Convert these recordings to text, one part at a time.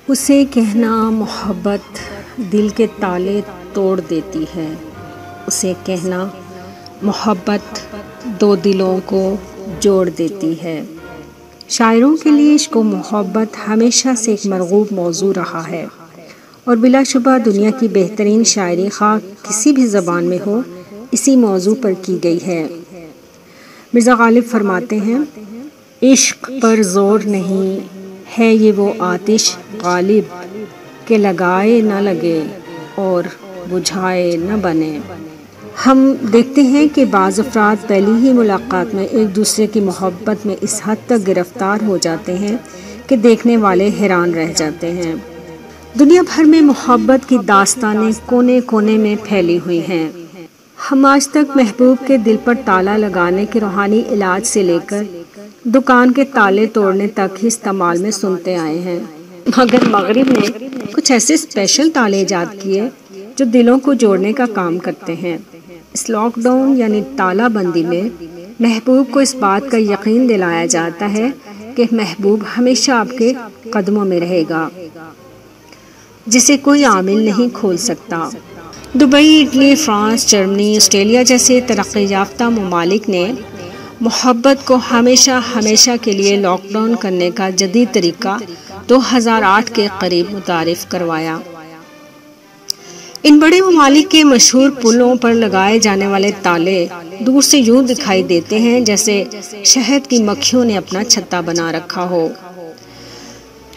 اسے کہنا محبت دل کے تالے توڑ دیتی ہے، اسے کہنا محبت دو دلوں کو جوڑ دیتی ہے۔ شاعروں کے لیے عشق و محبت ہمیشہ سے ایک مرغوب موضوع رہا ہے اور بلا شبہ دنیا کی بہترین شاعری خواہ کسی بھی زبان میں ہو اسی موضوع پر کی گئی ہے۔ مرزا غالب فرماتے ہیں، عشق پر زور نہیں ہے یہ وہ آتش غالب کہ لگائے نہ لگے اور بجھائے نہ بنے۔ ہم دیکھتے ہیں کہ بعض افراد پہلی ہی ملاقات میں ایک دوسرے کی محبت میں اس حد تک گرفتار ہو جاتے ہیں کہ دیکھنے والے حیران رہ جاتے ہیں۔ دنیا بھر میں محبت کی داستانیں کونے کونے میں پھیلی ہوئی ہیں۔ ہم آج تک محبوب کے دل پر تالا لگانے کے روحانی علاج سے لے کر دکان کے تالے توڑنے تک ہی استعمال میں سنتے آئے ہیں، مگر مغرب نے کچھ ایسے اسپیشل تالے ایجاد کیے جو دلوں کو جوڑنے کا کام کرتے ہیں۔ اس لاک ڈاؤن یعنی تالا بندی میں محبوب کو اس بات کا یقین دلایا جاتا ہے کہ محبوب ہمیشہ آپ کے قدموں میں رہے گا، جسے کوئی عامل نہیں کھول سکتا۔ Dubai, Italy, France, Germany, Australia جیسے ترقی یافتہ ممالک نے محبت کو ہمیشہ ہمیشہ کے لیے لاک ڈاؤن کرنے کا جدید طریقہ 2008 کے قریب متعارف کروایا۔ ان بڑے ممالک کے مشہور پلوں پر لگائے جانے والے تالے دور سے یوں دکھائی دیتے ہیں جیسے شہد کی مکھیوں نے اپنا چھتا بنا رکھا ہو۔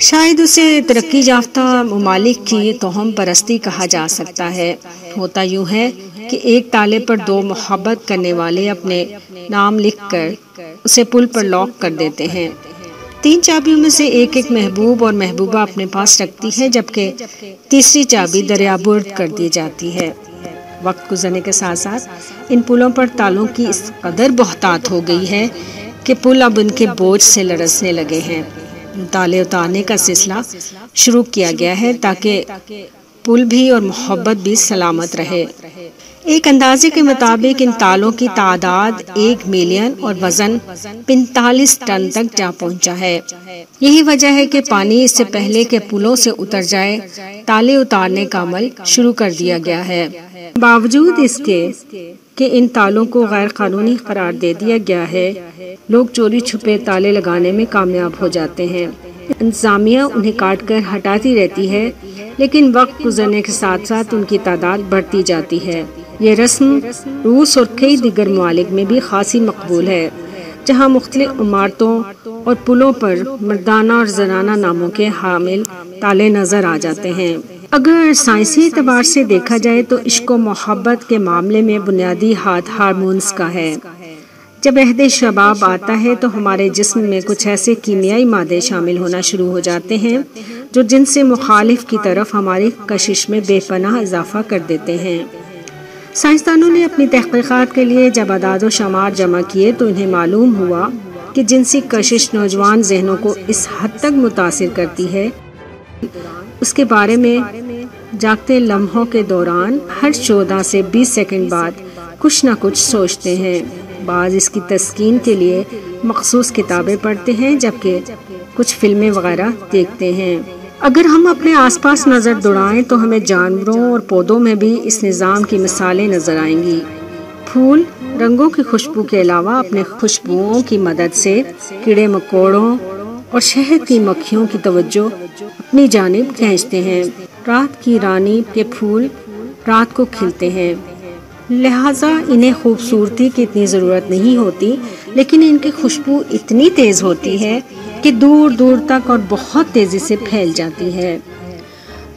شاید اسے ترقی یافتہ ممالک کی توہم پرستی کہا جا سکتا ہے۔ ہوتا یوں ہے کہ ایک تالے پر دو محبت کرنے والے اپنے نام لکھ کر اسے پل پر لاک کر دیتے ہیں۔ 3 چابیوں میں سے ایک محبوب اور محبوبہ اپنے پاس رکھتی ہے، جبکہ تیسری چابی دریابرد کر دی جاتی ہے۔ وقت گزرنے کے ساتھ ساتھ ان پلوں پر تالوں کی اس قدر بہتات ہو گئی ہے کہ پل اب ان کے بوجھ سے لرزنے لگے ہیں۔ تالے اتارنے کا سلسلہ شروع کیا گیا ہے تاکہ پل بھی اور محبت بھی سلامت رہے۔ ایک اندازے کے مطابق ان تالوں کی تعداد 1 ملین اور وزن 45 ٹن تک جا پہنچا ہے۔ یہی وجہ ہے کہ پانی اس سے پہلے کہ پلوں سے اتر جائے تالے اتارنے کا عمل شروع کر دیا گیا ہے۔ باوجود اس کے کہ ان تالوں کو غیر قانونی قرار دے دیا گیا ہے، لوگ چوری چھپے تالے لگانے میں کامیاب ہو جاتے ہیں۔ انتظامیہ انہیں کاٹ کر ہٹاتی رہتی ہے، لیکن وقت گزرنے کے ساتھ ساتھ ان کی تعداد بڑھتی جاتی ہے۔ یہ رسم روس اور کئی دیگر ممالک میں بھی خاصی مقبول ہے، جہاں مختلف عمارتوں اور پلوں پر مردانہ اور زنانہ ناموں کے حامل تالے نظر آ جاتے ہیں۔ اگر سائنسی اعتبار سے دیکھا جائے تو عشق و محبت کے معاملے میں بنیادی ہاتھ ہارمونز کا ہے۔ جب عہد شباب آتا ہے تو ہمارے جسم میں کچھ ایسے کیمیائی مادے شامل ہونا شروع ہو جاتے ہیں جو جن سے مخالف کی طرف ہماری کشش میں بے پناہ اضافہ کر دیتے ہیں۔ سائنسدانوں نے اپنی تحقیقات کے لیے جب اعداد و شمار جمع کیے تو انہیں معلوم ہوا کہ جنسی کشش نوجوان ذہنوں کو اس حد تک متاثر کرتی ہے، اس کے بارے میں جاگتے لمحوں کے دوران ہر 14 سے 20 سیکنڈ بعد کچھ نہ کچھ سوچتے ہیں۔ بعض اس کی تسکین کے لیے مخصوص کتابیں پڑھتے ہیں، جبکہ کچھ فلمیں وغیرہ دیکھتے ہیں۔ اگر ہم اپنے آس پاس نظر دوڑائیں تو ہمیں جانوروں اور پودوں میں بھی اس نظام کی مثالیں نظر آئیں گی۔ پھول رنگوں کی خوشبو کے علاوہ اپنے خوشبوؤں کی مدد سے کیڑے مکوڑوں اور شہد کی مکھیوں کی توجہ اپنی جانب کھینچتے ہیں۔ رات کی رانی کے پھول رات کو کھلتے ہیں، لہٰذا انہیں خوبصورتی کی اتنی ضرورت نہیں ہوتی، لیکن ان کی خوشبو اتنی تیز ہوتی ہے کہ دور دور تک اور بہت تیزی سے پھیل جاتی ہے۔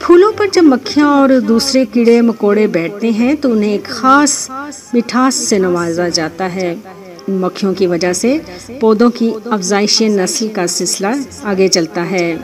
پھولوں پر جب مکھیاں اور دوسرے کیڑے مکوڑے بیٹھتے ہیں تو انہیں ایک خاص مٹھاس سے نوازا جاتا ہے۔ ان مکھیوں کی وجہ سے پودوں کی افزائش نسل کا سلسلہ آگے چلتا ہے۔